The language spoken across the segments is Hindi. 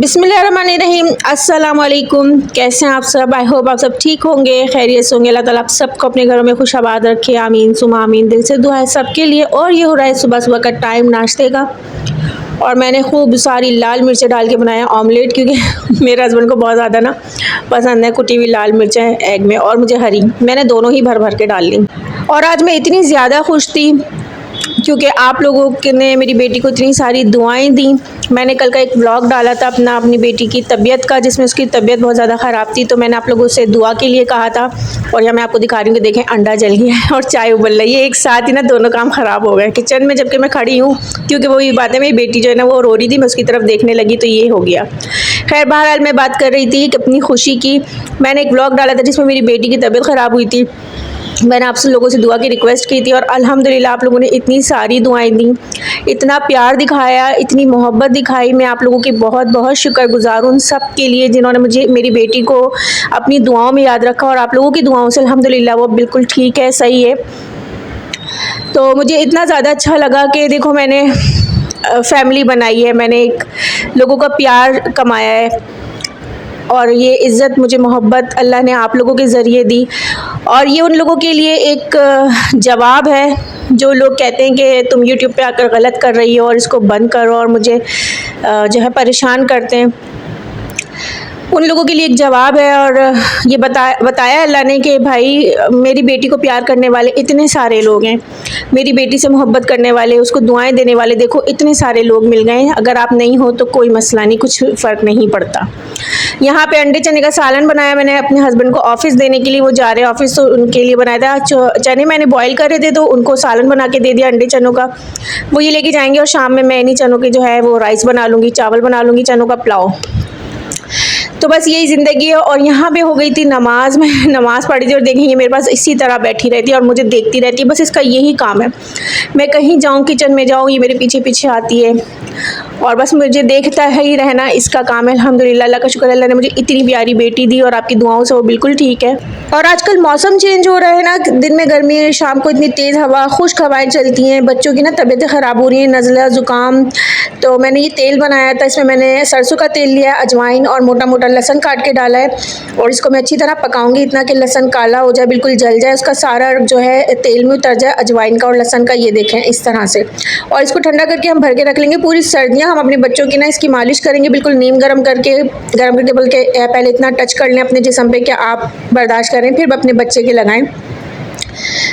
बिस्मिल्लाहिर्रहमानिर्रहीम। अस्सलाम वालेकुम। कैसे हैं आप सब? आई होप आप सब ठीक होंगे, खैरियत से होंगे। अल्लाह ताला आप सबको अपने घरों में खुश आबाद रखे, आमीन सुमा आमीन। दिल से दुआ है सबके लिए। और ये हो रहा है सुबह सुबह का टाइम नाश्ते का, और मैंने खूब सारी लाल मिर्चें डाल के बनाया ऑमलेट, क्योंकि मेरे हस्बैंड को बहुत ज़्यादा ना पसंद है कुटी हुई लाल मिर्चें एग में, और मुझे हरी, मैंने दोनों ही भर भर के डाल ली। और आज मैं इतनी ज़्यादा खुश थी क्योंकि आप लोगों ने मेरी बेटी को इतनी सारी दुआएं दी। मैंने कल का एक व्लॉग डाला था अपनी बेटी की तबीयत का, जिसमें उसकी तबीयत बहुत ज़्यादा ख़राब थी, तो मैंने आप लोगों से दुआ के लिए कहा था। और यहाँ मैं आपको दिखा रही हूँ कि देखें, अंडा जल गया है और चाय उबल रही है। एक साथ ही ना दोनों काम ख़राब हो गए किचन में, जबकि मैं खड़ी हूँ, क्योंकि वही बात है, मेरी बेटी जो है ना वो रो रही थी, मैं उसकी तरफ देखने लगी तो ये हो गया। खैर बहरहाल मैं बात कर रही थी कि अपनी खुशी की। मैंने एक व्लॉग डाला था जिसमें मेरी बेटी की तबीयत ख़राब हुई थी। मैंने आप सब लोगों से दुआ की रिक्वेस्ट की थी, और अल्हम्दुलिल्लाह आप लोगों ने इतनी सारी दुआएं दी, इतना प्यार दिखाया, इतनी मोहब्बत दिखाई। मैं आप लोगों की बहुत बहुत शुक्रगुजार हूँ उन सब के लिए जिन्होंने मुझे, मेरी बेटी को अपनी दुआओं में याद रखा। और आप लोगों की दुआओं से अल्हम्दुलिल्लाह वो बिल्कुल ठीक है, सही है। तो मुझे इतना ज़्यादा अच्छा लगा कि देखो, मैंने फैमिली बनाई है, मैंने एक लोगों का प्यार कमाया है, और ये इज़्ज़त, मुझे मोहब्बत अल्लाह ने आप लोगों के ज़रिए दी। और ये उन लोगों के लिए एक जवाब है जो लोग कहते हैं कि तुम यूट्यूब पे आकर गलत कर रही हो और इसको बंद करो, और मुझे जो है परेशान करते हैं। उन लोगों के लिए एक जवाब है। और ये बताया अल्लाह ने कि भाई, मेरी बेटी को प्यार करने वाले इतने सारे लोग हैं, मेरी बेटी से मोहब्बत करने वाले, उसको दुआएं देने वाले, देखो इतने सारे लोग मिल गए हैं। अगर आप नहीं हो तो कोई मसला नहीं, कुछ फ़र्क नहीं पड़ता। यहाँ पे अंडे चने का सालन बनाया मैंने अपने हस्बैंड को ऑफ़िस देने के लिए, वो जा रहे हैं ऑफ़िस, तो उनके लिए बनाया था। चने मैंने बॉईल कर रहे थे तो उनको सालन बना के दे दिया अंडे चनों का, वो ये लेके जाएंगे। और शाम में मैं इन्हीं चनों के जो है वो राइस बना लूँगी, चावल बना लूँगी, चनों का पुलाव। तो बस यही ज़िंदगी है। और यहाँ पे हो गई थी नमाज, मैं नमाज़ पढ़ी थी, और देखें ये मेरे पास इसी तरह बैठी रहती है और मुझे देखती रहती है, बस इसका यही काम है। मैं कहीं जाऊँ, किचन में जाऊँ, ये मेरे पीछे पीछे आती है और बस मुझे देखता है ही रहना, इसका काम है। अल्हम्दुलिल्लाह, अल्लाह का शुक्र, अल्लाह ने मुझे इतनी प्यारी बेटी दी, और आपकी दुआओं से वो बिल्कुल ठीक है। और आजकल मौसम चेंज हो रहा है ना, दिन में गर्मी है, शाम को इतनी तेज़ हवा, खुश्क हवाएँ चलती हैं, बच्चों की ना तबीयतें ख़राब हो रही हैं, नज़ला ज़ुकाम। तो मैंने ये तेल बनाया था, इसमें मैंने सरसों का तेल लिया, अजवाइन और मोटा मोटा लहसुन काट के डाला है, और इसको मैं अच्छी तरह पकाऊंगी, इतना कि लहसुन काला हो जाए, बिल्कुल जल जाए, उसका सारा जो है तेल में उतर जाए अजवाइन का और लहसुन का, ये देखें इस तरह से। और इसको ठंडा करके हम भर के रख लेंगे। पूरी सर्दियाँ हम अपने बच्चों की ना इसकी मालिश करेंगे, बिल्कुल नीम गर्म करके बल्कि पहले इतना टच कर लें अपने जिस्म पे कि आप बर्दाश्त करें, फिर अपने बच्चे के लगाएं।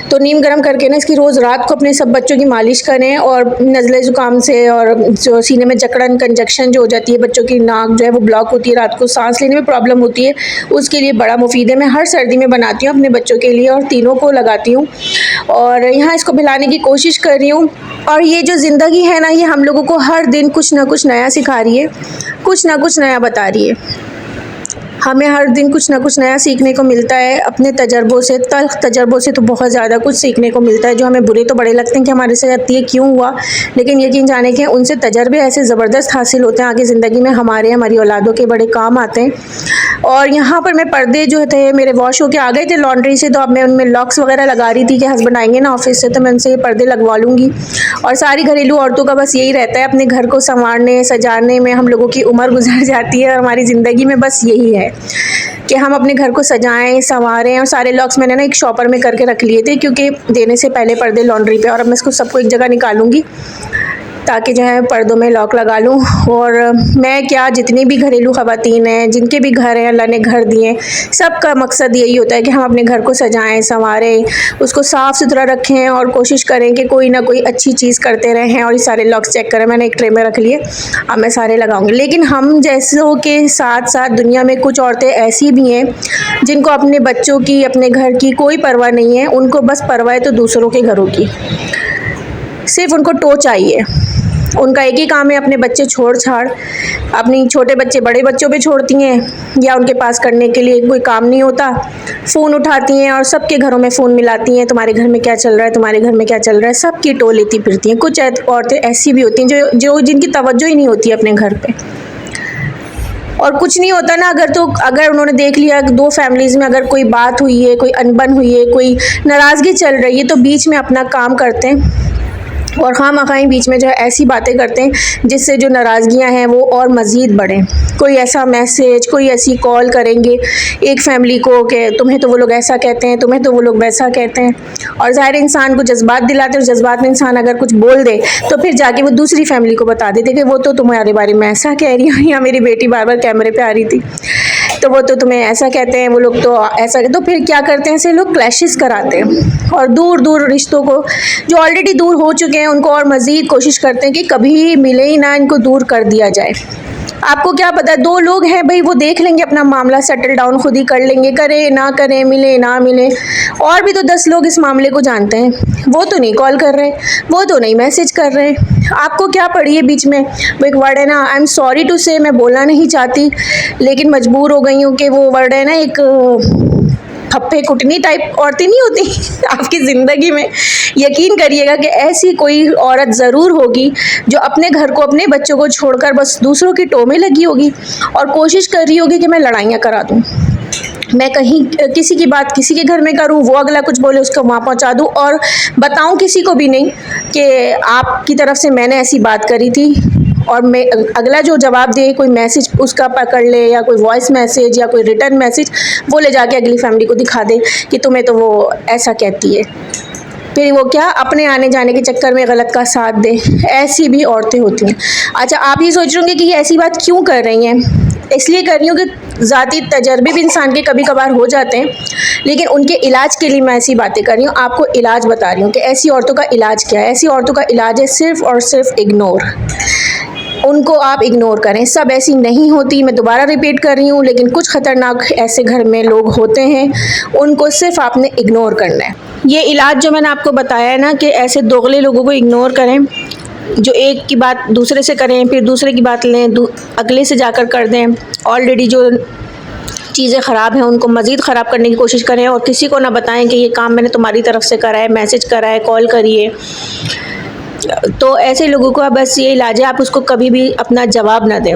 तो नीम गर्म करके ना इसकी रोज़ रात को अपने सब बच्चों की मालिश करें, और नज़ले ज़ुकाम से, और जो सीने में जकड़न, कंजक्शन जो हो जाती है, बच्चों की नाक जो है वो ब्लॉक होती है, रात को सांस लेने में प्रॉब्लम होती है, उसके लिए बड़ा मुफीद है। मैं हर सर्दी में बनाती हूँ अपने बच्चों के लिए, और तीनों को लगाती हूँ, और यहाँ इसको मिलाने की कोशिश कर रही हूँ। और ये जो ज़िंदगी है ना, ये हम लोगों को हर दिन कुछ ना कुछ नया सिखा रही है, कुछ ना कुछ नया बता रही है। हमें हर दिन कुछ ना कुछ नया सीखने को मिलता है अपने तजर्बों से, तल्ख़ तजर्बों से तो बहुत ज़्यादा कुछ सीखने को मिलता है, जो हमें बुरे तो बड़े लगते हैं कि हमारे साथ ये क्यों हुआ, लेकिन यकीन जाने कि उनसे तजर्बे ऐसे ज़बरदस्त हासिल होते हैं, आगे ज़िंदगी में हमारी औलादों के बड़े काम आते हैं। और यहाँ पर मैं पर्दे जो थे मेरे वॉश होके आ गए थे लॉन्ड्री से, तो अब मैं उनमें लॉक्स वगैरह लगा रही थी कि हस्बैंड आएंगे ना ऑफिस से, तो मैं उनसे ये पर्दे लगवा लूँगी। और सारी घरेलू औरतों का बस यही रहता है, अपने घर को संवारने सजाने में हम लोगों की उम्र गुजर जाती है, और हमारी ज़िंदगी में बस यही है कि हम अपने घर को सजाएं संवारें। और सारे लॉक्स मैंने ना एक शॉपर में करके रख लिए थे, क्योंकि देने से पहले पर्दे लॉन्ड्री पे, और अब मैं इसको सबको एक जगह निकालूंगी ताकि जो है पर्दों में लॉक लगा लूँ। और मैं क्या, जितनी भी घरेलू ख़वातीन हैं, जिनके भी घर हैं, अल्लाह ने घर दिए, सबका मकसद यही होता है कि हम अपने घर को सजाएं संवारें, उसको साफ़ सुथरा रखें, और कोशिश करें कि कोई ना कोई अच्छी चीज़ करते रहें। और ये सारे लॉक्स चेक करें, मैंने एक ट्रे में रख लिए, अब मैं सारे लगाऊंगी। लेकिन हम जैसों के साथ साथ दुनिया में कुछ औरतें ऐसी भी हैं जिनको अपने बच्चों की, अपने घर की कोई परवाह नहीं है, उनको बस परवाह है तो दूसरों के घरों की, सिर्फ उनको टो चाहिए। उनका एक ही काम है, अपने बच्चे छोड़ छाड़, अपनी छोटे बच्चे बड़े बच्चों पे छोड़ती हैं, या उनके पास करने के लिए कोई काम नहीं होता, फ़ोन उठाती हैं और सबके घरों में फ़ोन मिलाती हैं, तुम्हारे घर में क्या चल रहा है, तुम्हारे घर में क्या चल रहा है, सबकी टो लेती फिरती हैं। कुछ औरतें ऐसी भी होती हैं जो जिनकी तवज्जो ही नहीं होती अपने घर पे, और कुछ नहीं होता ना, अगर उन्होंने देख लिया दो फैमिलीज़ में अगर कोई बात हुई है, कोई अनबन हुई है, कोई नाराज़गी चल रही है, तो बीच में अपना काम करते हैं, और खामख़ा बीच में जो है ऐसी बातें करते हैं जिससे जो नाराज़गियाँ हैं वो और मज़ीद बढ़ें। कोई ऐसा मैसेज, कोई ऐसी कॉल करेंगे एक फ़ैमिली को कि तुम्हें तो वो लोग ऐसा कहते हैं, तुम्हें तो वो लोग वैसा कहते हैं, और ज़ाहिर इंसान को जज्बात दिलाते हैं, और जज्बात में इंसान अगर कुछ बोल दे तो फिर जाके वो दूसरी फ़ैमिली को बता देते कि वो तो तुम्हारे बारे में ऐसा कह रही है, या मेरी बेटी बार बार कैमरे पर आ रही थी तो वो तो तुम्हें ऐसा कहते हैं, वो लोग तो ऐसा, तो फिर क्या करते हैं, ऐसे लोग क्लैशेस कराते हैं और दूर दूर रिश्तों को जो ऑलरेडी दूर हो चुके हैं उनको और मज़ीद कोशिश करते हैं कि कभी मिले ही ना, इनको दूर कर दिया जाए। आपको क्या पता है, दो लोग हैं भाई, वो देख लेंगे अपना मामला सेटल डाउन खुद ही कर लेंगे, करे ना करें, मिले ना मिले। और भी तो 10 लोग इस मामले को जानते हैं, वो तो नहीं कॉल कर रहे, वो तो नहीं मैसेज कर रहे, आपको क्या पड़ी है बीच में। वो एक वर्ड है ना, आई एम सॉरी टू से, मैं बोलना नहीं चाहती लेकिन मजबूर हो गई हूँ कि वो वर्ड है ना, एक फप्पे कुटनी टाइप औरतें नहीं होती आपकी ज़िंदगी में। यकीन करिएगा कि ऐसी कोई औरत ज़रूर होगी जो अपने घर को, अपने बच्चों को छोड़कर बस दूसरों की टो में लगी होगी और कोशिश कर रही होगी कि मैं लड़ाइयाँ करा दूँ, मैं कहीं किसी की बात किसी के घर में करूं, वो अगला कुछ बोले उसको वहाँ पहुँचा दूं और बताऊं किसी को भी नहीं कि आपकी तरफ से मैंने ऐसी बात करी थी, और मैं अगला जो जवाब दे, कोई मैसेज उसका पकड़ ले या कोई वॉइस मैसेज या कोई रिटर्न मैसेज, वो ले जाके अगली फैमिली को दिखा दे कि तुम्हें तो वो ऐसा कहती है। फिर वो क्या अपने आने जाने के चक्कर में गलत का साथ दे। ऐसी भी औरतें होती हैं। अच्छा, आप ये सोच रहे होंगे कि ये ऐसी बात क्यों कर रही हैं। इसलिए कर रही हूँ कि ज़ाती तजर्बे भी इंसान के कभी कभार हो जाते हैं, लेकिन उनके इलाज के लिए मैं ऐसी बातें कर रही हूँ, आपको इलाज बता रही हूँ कि ऐसी औरतों का इलाज क्या है। ऐसी औरतों का इलाज है सिर्फ़ और सिर्फ इग्नोर। उनको आप इग्नोर करें। सब ऐसी नहीं होती, मैं दोबारा रिपीट कर रही हूँ, लेकिन कुछ ख़तरनाक ऐसे घर में लोग होते हैं, उनको सिर्फ आपने इग्नोर करना है। ये इलाज जो मैंने आपको बताया है ना कि ऐसे दोगले लोगों को इग्नोर करें, जो एक की बात दूसरे से करें, फिर दूसरे की बात लें, अगले से जाकर कर दें, ऑलरेडी जो चीज़ें ख़राब हैं उनको मज़ीद ख़राब करने की कोशिश करें और किसी को ना बताएं कि ये काम मैंने तुम्हारी तरफ से करा है, मैसेज करा है, कॉल करिए। तो ऐसे लोगों का बस ये इलाज है, आप उसको कभी भी अपना जवाब ना दें।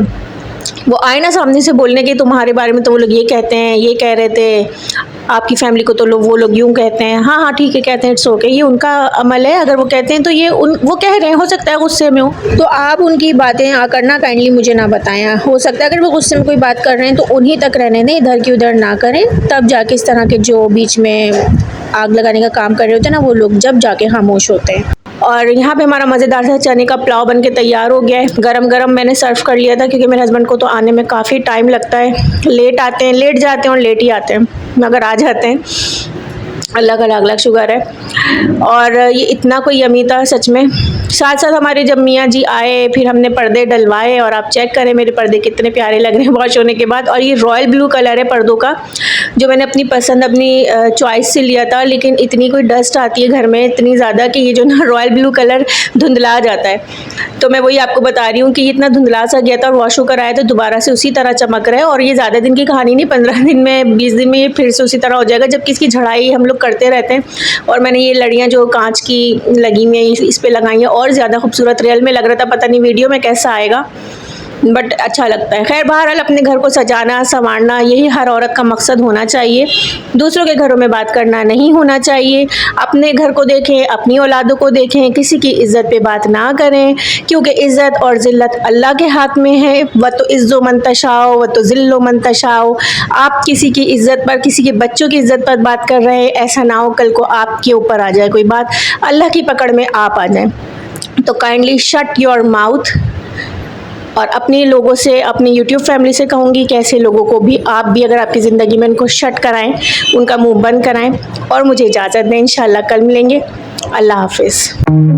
वो आए ना सामने से बोलने के तुम्हारे बारे में तो वो लोग ये कहते हैं, ये कह रहे थे, आपकी फैमिली को तो वो लोग यूँ कहते हैं, हाँ हाँ ठीक है कहते हैं, इट्स ओके, ये उनका अमल है। अगर वो कहते हैं तो ये वो कह रहे हैं, हो सकता है गुस्से में हो, तो आप उनकी बातें आकर ना काइंडली मुझे ना बताएं। हो सकता है अगर वो गुस्से में कोई बात कर रहे हैं तो उन्हीं तक रहने दें, इधर की उधर ना करें। तब जाके इस तरह के जो बीच में आग लगाने का काम कर रहे होते हैं ना, वो लोग जब जाके खामोश होते हैं। और यहाँ पे हमारा मज़ेदार सा चने का पुलाव बन के तैयार हो गया है। गरम गरम मैंने सर्व कर लिया था क्योंकि मेरे हस्बैंड को तो आने में काफ़ी टाइम लगता है, लेट आते हैं, लेट जाते हैं और लेट ही आते हैं, मगर आ जाते हैं। अलग अलग शुगर है। और ये इतना कोई यमी था सच में। साथ साथ हमारे जब मियाँ जी आए, फिर हमने पर्दे डलवाए और आप चेक करें मेरे पर्दे कितने प्यारे लग रहे हैं वॉश होने के बाद। और ये रॉयल ब्लू कलर है पर्दों का, जो मैंने अपनी पसंद, अपनी चॉइस से लिया था, लेकिन इतनी कोई डस्ट आती है घर में इतनी ज़्यादा कि ये जो ना रॉयल ब्लू कलर धुंधला जाता है। तो मैं वही आपको बता रही हूँ कि इतना धुंधला सा गया था और वॉश होकर आया तो दोबारा से उसी तरह चमक रहा है। और ये ज़्यादा दिन की कहानी नहीं, 15 दिन में 20 दिन में ये फिर से उसी तरह हो जाएगा, जबकि इसकी झड़ाई हम लोग करते रहते हैं। और मैंने ये लड़ियाँ जो कांच की लगी हुई हैं इस पे लगाई हैं, और ज़्यादा खूबसूरत रियल में लग रहा था, पता नहीं वीडियो में कैसा आएगा, बट अच्छा लगता है। खैर बहरहाल अपने घर को सजाना संवारना यही हर औरत का मकसद होना चाहिए। दूसरों के घरों में बात करना नहीं होना चाहिए। अपने घर को देखें, अपनी औलादों को देखें, किसी की इज़्ज़त पे बात ना करें, क्योंकि इज़्ज़त और ज़िल्लत अल्लाह के हाथ में है। व तो इज़्ज़ो मन तशाओ व तो ज़िल्लो मन तशाओ। आप किसी की इज़्ज़त पर, किसी के बच्चों की इज़्ज़त पर बात कर रहे हैं, ऐसा ना हो कल को आपके ऊपर आ जाए कोई बात, अल्लाह की पकड़ में आप आ जाएं। तो काइंडली शट योर माउथ। और अपने लोगों से, अपनी यूट्यूब फैमिली से कहूँगी कि ऐसे लोगों को भी आप भी अगर आपकी ज़िंदगी में उनको शट कराएं, उनका मुंह बंद कराएं। और मुझे इजाज़त दें, इंशाल्लाह कल मिलेंगे। अल्लाह हाफिज़।